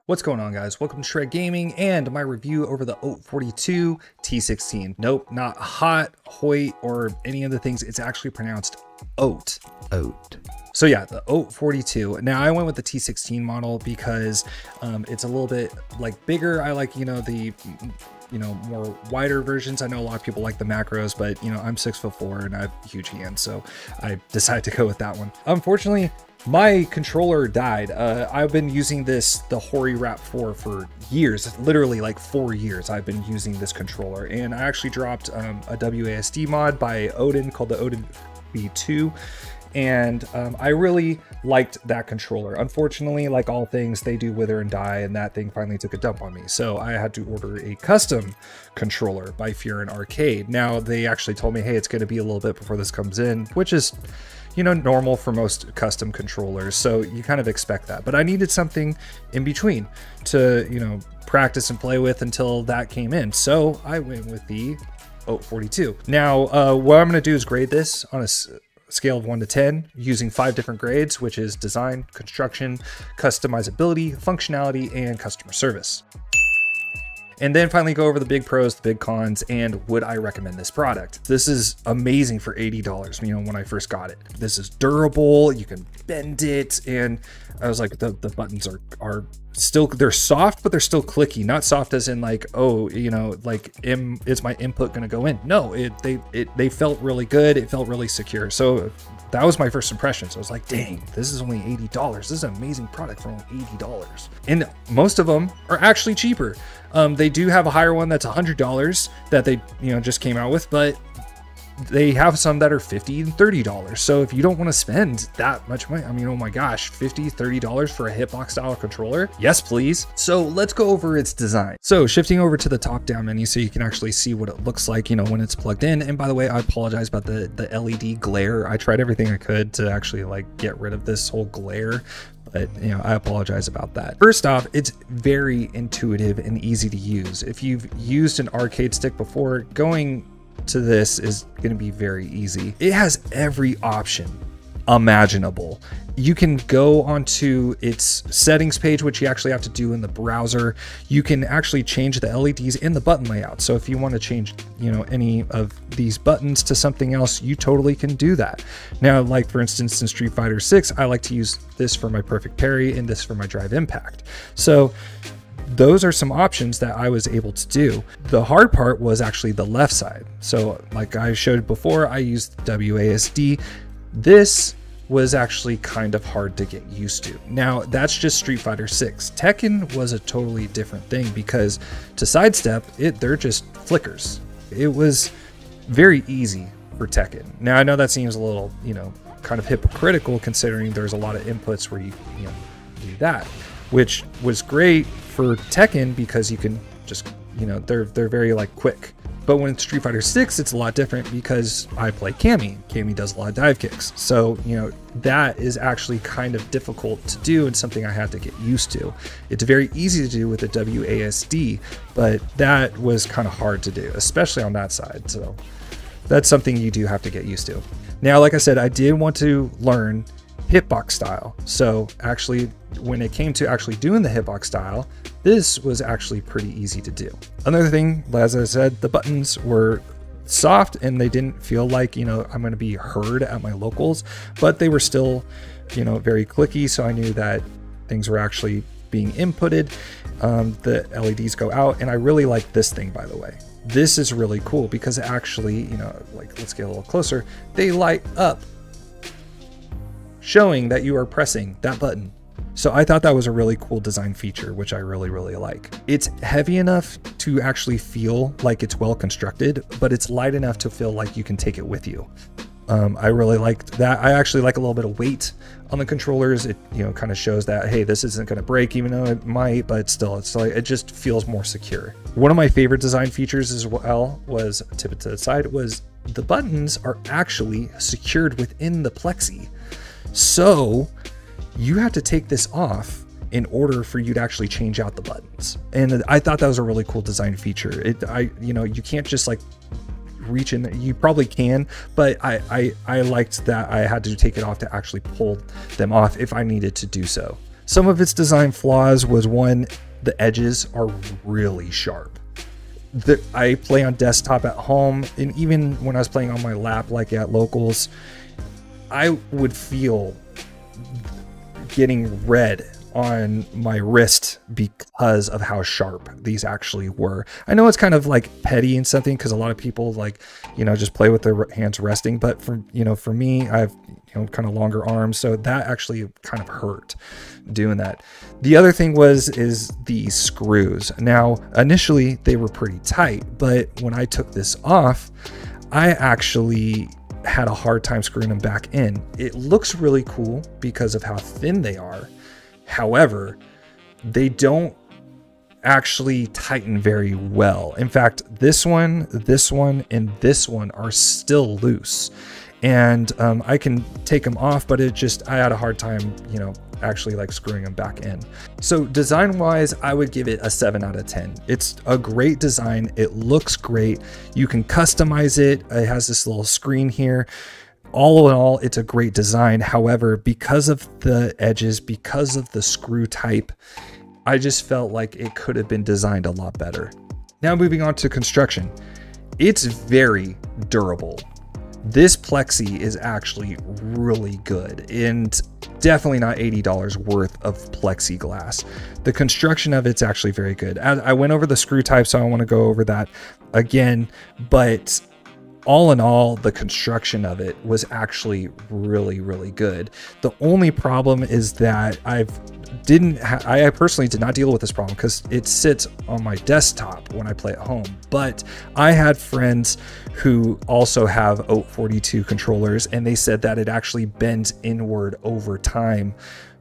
What's going on, guys? Welcome to Shred Gaming and my review over the Haute42 T16. Nope, not hot, Hoyt, or any of the things. It's actually pronounced Haute. So yeah, the Haute42. Now I went with the T16 model because it's a little bit like bigger. I like, the more wider versions. I know a lot of people like the macros, but I'm 6'4" and I have huge hands, so I decided to go with that one. Unfortunately, my controller died. I've been using the Hori Wrap 4 for years, literally like 4 years I've been using this controller. And I actually dropped a WASD mod by Odin called the Odin V2. And I really liked that controller. Unfortunately, like all things, they do wither and die, and that thing finally took a dump on me. So I had to order a custom controller by Furin Arcade. Now, they actually told me, hey, it's gonna be a little bit before this comes in, which is normal for most custom controllers, so you kind of expect that. But I needed something in between to, practice and play with until that came in. So I went with the Haute42. Now, what I'm going to do is grade this on a scale of 1 to 10 using 5 different grades, which is design, construction, customizability, functionality, and customer service. And then finally go over the big pros, the big cons, and would I recommend this product? This is amazing for $80, when I first got it. This is durable, you can bend it, and I was like, the buttons are still, they're soft, but they're still clicky. Not soft as in like, oh, is my input gonna go in? No, they felt really good, it felt really secure. So that was my first impression. So I was like, dang, this is only $80. This is an amazing product for only $80. And most of them are actually cheaper. They do have a higher one that's $100 that they just came out with, but they have some that are $50 and $30. So if you don't want to spend that much money, oh my gosh, $50, $30 for a hitbox style controller? Yes, please. So let's go over its design. So shifting over to the top down menu so you can actually see what it looks like, when it's plugged in. And by the way, I apologize about the LED glare. I tried everything I could to actually get rid of this whole glare. But I apologize about that. First off, it's very intuitive and easy to use. If you've used an arcade stick before, going to this is going to be very easy. It has every option imaginable. You can go onto its settings page, which you actually have to do in the browser. You can actually change the LEDs in the button layout. So if you want to change, any of these buttons to something else, you totally can do that. Now, like for instance, in Street Fighter 6, I like to use this for my perfect parry and this for my drive impact. So those are some options that I was able to do. The hard part was actually the left side. So like I showed before, I used WASD. This was actually kind of hard to get used to. Now that's just Street Fighter 6. Tekken was a totally different thing because to sidestep it, they're just flickers. It was very easy for Tekken. Now I know that seems a little, kind of hypocritical considering there's a lot of inputs where you do that, which was great for Tekken because you can just, they're very quick. But when it's Street Fighter 6, it's a lot different because I play Cammy. Cammy does a lot of dive kicks. So, that is actually kind of difficult to do and something I had to get used to. It's very easy to do with the WASD, but that was kind of hard to do, especially on that side. So that's something you do have to get used to. Now, like I said, I did want to learn hitbox style. So actually, when it came to actually doing the hitbox style, this was actually pretty easy to do. Another thing, as I said, the buttons were soft and they didn't feel like, I'm going to be heard at my locals, but they were still, very clicky. So I knew that things were actually being inputted. The LEDs go out, and I really like this thing, by the way. This is really cool because actually, let's get a little closer. They light up, showing that you are pressing that button. So I thought that was a really cool design feature, which I really, really like. It's heavy enough to actually feel like it's well constructed, but it's light enough to feel like you can take it with you. I really liked that. I actually like a little bit of weight on the controllers. It, kind of shows that, hey, this isn't going to break, even though it might, but still, it's like, it just feels more secure. One of my favorite design features as well was, tip it to the side, was the buttons are actually secured within the plexi. So you have to take this off in order for you to actually change out the buttons. And I thought that was a really cool design feature. You can't just reach in. You probably can, but I liked that I had to take it off to actually pull them off if I needed to do so. Some of its design flaws was one, the edges are really sharp. I play on desktop at home, and even when I was playing on my lap, like at locals, I would feel getting red on my wrist because of how sharp these actually were. I know it's kind of like petty and something, because a lot of people like, you know, just play with their hands resting, but for me, I have, you know, kind of longer arms, so that actually kind of hurt doing that. The other thing is the screws. Now, initially they were pretty tight, but when I took this off, I actually had a hard time screwing them back in. It looks really cool because of how thin they are. However, they don't actually tighten very well. In fact, this one, and this one are still loose. And I can take them off, but I had a hard time, you know, actually like screwing them back in. So design wise, I would give it a 7 out of 10. It's a great design. It looks great. You can customize it. It has this little screen here. All in all, it's a great design. However, because of the edges, because of the screw type, I just felt like it could have been designed a lot better. Now moving on to construction. It's very durable. This plexi is actually really good and definitely not $80 worth of plexiglass. The construction of it's actually very good. I went over the screw type, so I don't want to go over that again, but all in all, the construction of it was actually really, really good. The only problem is that I personally did not deal with this problem because it sits on my desktop when I play at home. But I had friends who also have Haute42 controllers, and they said that it actually bends inward over time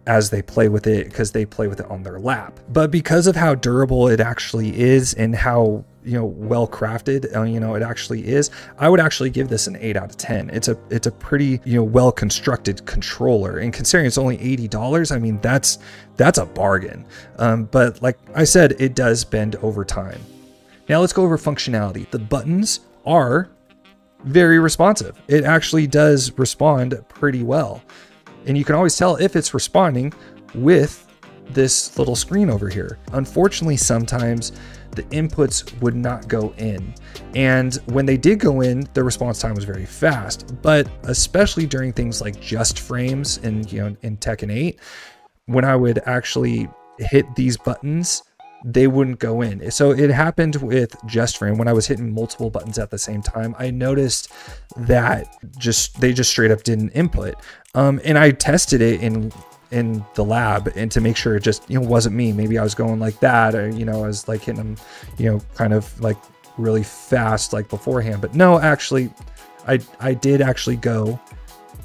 as they play with it, because they play with it on their lap. But because of how durable it actually is and how, you know, well crafted, you know, it actually is, I would actually give this an 8 out of 10. It's a pretty, you know, well constructed controller, and considering it's only $80, I mean, that's a bargain. But like I said, it does bend over time. Now let's go over functionality. The buttons are very responsive. It actually does respond pretty well. And you can always tell if it's responding with this little screen over here. Unfortunately, sometimes the inputs would not go in. And when they did go in, the response time was very fast. But especially during things like just frames in Tekken 8, when I would actually hit these buttons, they wouldn't go in. So it happened with just frame. When I was hitting multiple buttons at the same time, I noticed that they just straight up didn't input. And I tested it in the lab, and to make sure it just, you know, wasn't me. Maybe I was going like that, or, you know, I was like hitting them, you know, kind of like really fast like beforehand. But no, actually, I did actually go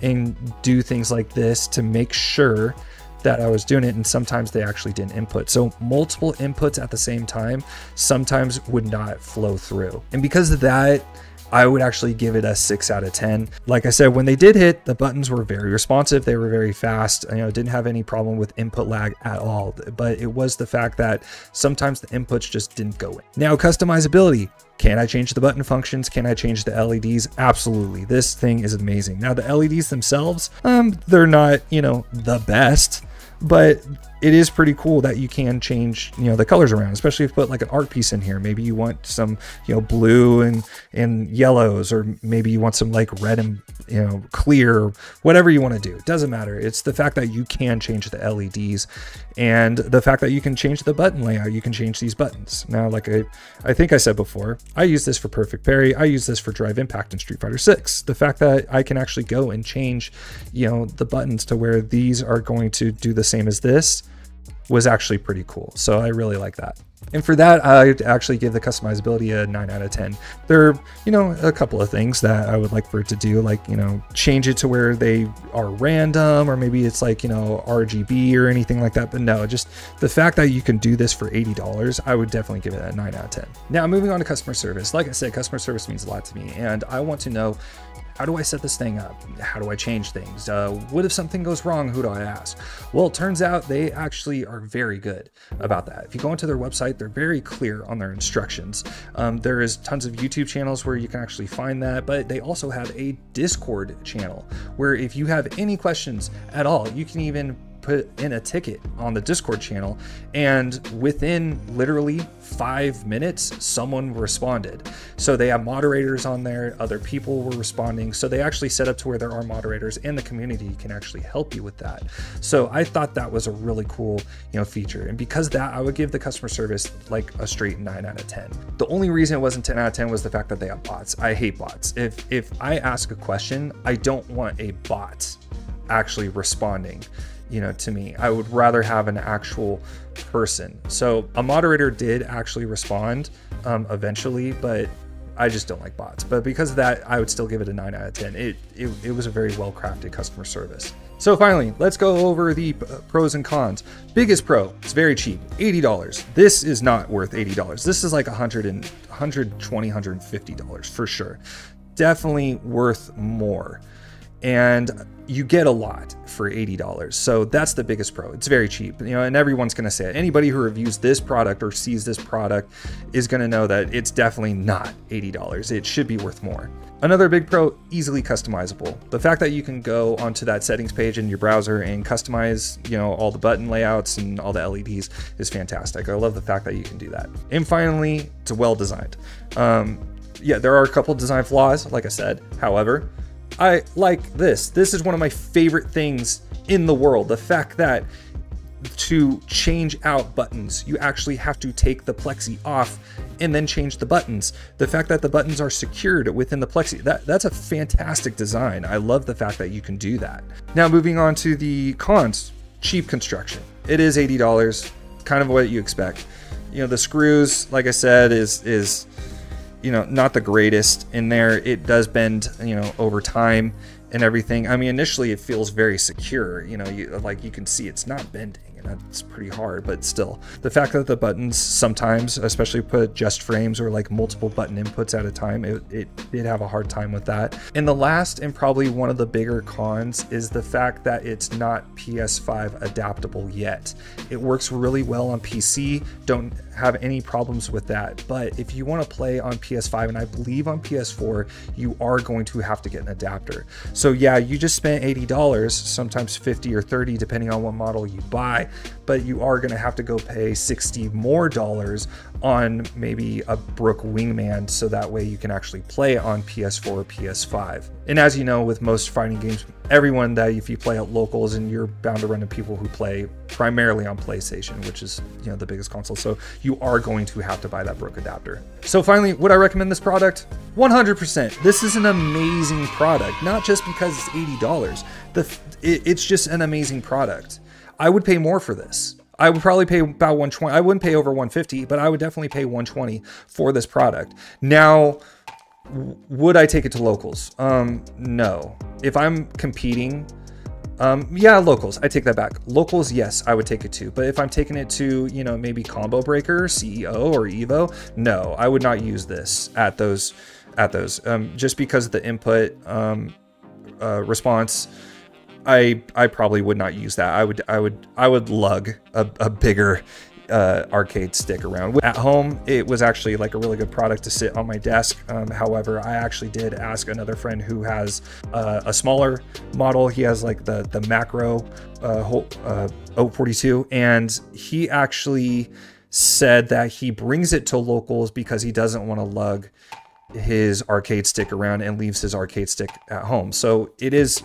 and do things like this to make sure that I was doing it, and sometimes they actually didn't input. So multiple inputs at the same time sometimes would not flow through. And because of that, I would actually give it a 6 out of 10. Like I said, when they did hit, the buttons were very responsive. They were very fast. You know, didn't have any problem with input lag at all. But it was the fact that sometimes the inputs just didn't go in. Now, customizability. Can I change the button functions? Can I change the LEDs? Absolutely. This thing is amazing. Now, the LEDs themselves, they're not, you know, the best, but it is pretty cool that you can change, you know, the colors around, especially if you put like an art piece in here. Maybe you want some, you know, blue and yellows, or maybe you want some like red and, you know, clear, whatever you want to do. It doesn't matter. It's the fact that you can change the LEDs, and the fact that you can change the button layout. You can change these buttons. Now, like I think I said before, I use this for Perfect Parry. I use this for Drive Impact in Street Fighter 6. The fact that I can actually go and change, you know, the buttons to where these are going to do the same as this was actually pretty cool. So I really like that. And for that, I'd actually give the customizability a 9 out of 10. There are, you know, a couple of things that I would like for it to do, like, you know, change it to where they are random, or maybe it's like, you know, RGB or anything like that. But no, just the fact that you can do this for $80, I would definitely give it a 9 out of 10. Now, moving on to customer service. Like I said, customer service means a lot to me, and I want to know, how do I set this thing up? How do I change things? What if something goes wrong? Who do I ask? Well, it turns out they actually are very good about that. If you go into their website, they're very clear on their instructions. There is tons of YouTube channels where you can actually find that, but they also have a Discord channel where if you have any questions at all, you can even put in a ticket on the Discord channel, and within literally 5 minutes, someone responded. So they have moderators on there, other people were responding. So they actually set up to where there are moderators and the community can actually help you with that. So I thought that was a really cool, feature. And because of that, I would give the customer service like a straight 9 out of 10. The only reason it wasn't 10 out of 10 was the fact that they have bots. I hate bots. If I ask a question, I don't want a bot actually responding, to me. I would rather have an actual person. So a moderator did actually respond eventually, but I just don't like bots. But because of that, I would still give it a 9 out of 10. It was a very well-crafted customer service. So finally, let's go over the pros and cons. Biggest pro, it's very cheap, $80. This is not worth $80. This is like $120, $150 for sure. Definitely worth more. And you get a lot for $80. So that's the biggest pro. It's very cheap, and everyone's going to say it. Anybody who reviews this product or sees this product is going to know that it's definitely not $80. It should be worth more. Another big pro, easily customizable. The fact that you can go onto that settings page in your browser and customize, all the button layouts and all the LEDs is fantastic. I love the fact that you can do that. And finally, it's well designed. Yeah, there are a couple design flaws, like I said. However, I like this. This is one of my favorite things in the world. The fact that to change out buttons, you actually have to take the plexi off and then change the buttons. The fact that the buttons are secured within the plexi, that's a fantastic design. I love the fact that you can do that. Now moving on to the cons, cheap construction. It is $80, kind of what you expect. The screws, like I said, is not the greatest in there. It does bend, over time and everything. I mean, initially it feels very secure, you can see it's not bending, and that's pretty hard, but still. The fact that the buttons sometimes, especially put just frames or like multiple button inputs at a time, it did have a hard time with that. And the last, and probably one of the bigger cons, is the fact that it's not PS5 adaptable yet. It works really well on PC, don't have any problems with that. But if you want to play on PS5, and I believe on PS4, you are going to have to get an adapter. So yeah, you just spent $80, sometimes 50 or 30, depending on what model you buy, but you are going to have to go pay $60 more on maybe a Brook Wingman, so that way you can actually play on PS4 or PS5. And as you know, with most fighting games, everyone that if you play at locals, and you're bound to run into people who play primarily on PlayStation, which is the biggest console, so you are going to have to buy that Brook adapter. So finally, would I recommend this product? 100%. This is an amazing product, not just because it's $80. It's just an amazing product. I would pay more for this. I would probably pay about 120. I wouldn't pay over 150, but I would definitely pay 120 for this product. Now, would I take it to locals? No. If I'm competing, yeah, locals, I take that back. Locals, yes, I would take it to. But if I'm taking it to, maybe Combo Breaker, CEO, or Evo, no, I would not use this at those. Just because of the input response, I probably would not use that. I would lug a bigger arcade stick around. At home, it was actually like a really good product to sit on my desk. However, I actually did ask another friend who has a smaller model. He has like the macro Haute42, and he actually said that he brings it to locals because he doesn't want to lug his arcade stick around and leaves his arcade stick at home. So it is,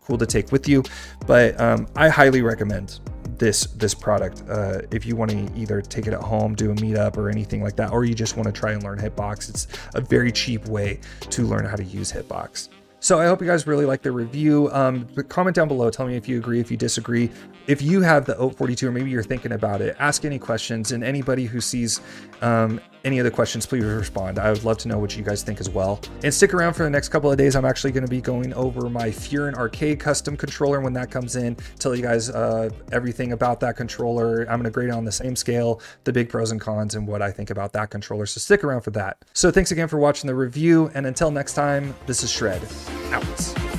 cool to take with you, but I highly recommend this product if you want to either take it at home, do a meetup or anything like that, or you just want to try and learn Hitbox. It's a very cheap way to learn how to use Hitbox. So I hope you guys really like the review. Comment down below, tell me if you agree, if you disagree. If you have the Haute42 or maybe you're thinking about it, ask any questions, and anybody who sees any of the questions, please respond. I would love to know what you guys think as well. And stick around for the next couple of days. I'm actually going to be going over my Furin Arcade custom controller when that comes in, tell you guys everything about that controller. I'm going to grade it on the same scale, the big pros and cons, and what I think about that controller. So stick around for that. So thanks again for watching the review, and until next time, this is Shred out.